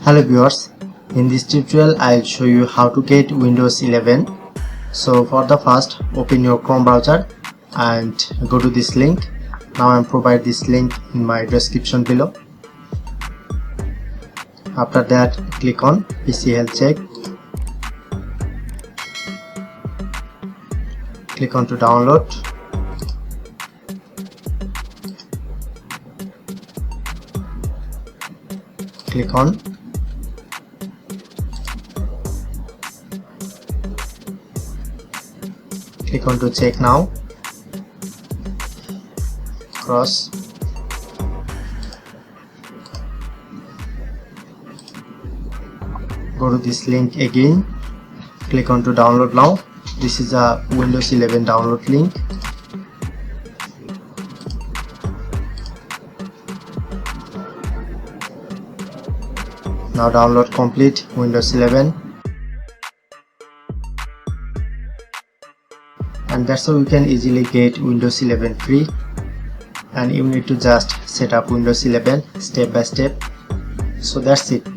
Hello viewers, in this tutorial I'll show you how to get Windows 11. So for the first, open your Chrome browser and go to this link. Now I'll provide this link in my description below. After that, click on PC Health Check. Click on to download. Click on. Click on to check now. Cross. Go to this link again. Click on to download now. This is a Windows 11 download link. Now download complete Windows 11. And that's how you can easily get Windows 11 free, and you need to just set up Windows 11 step by step. So that's it.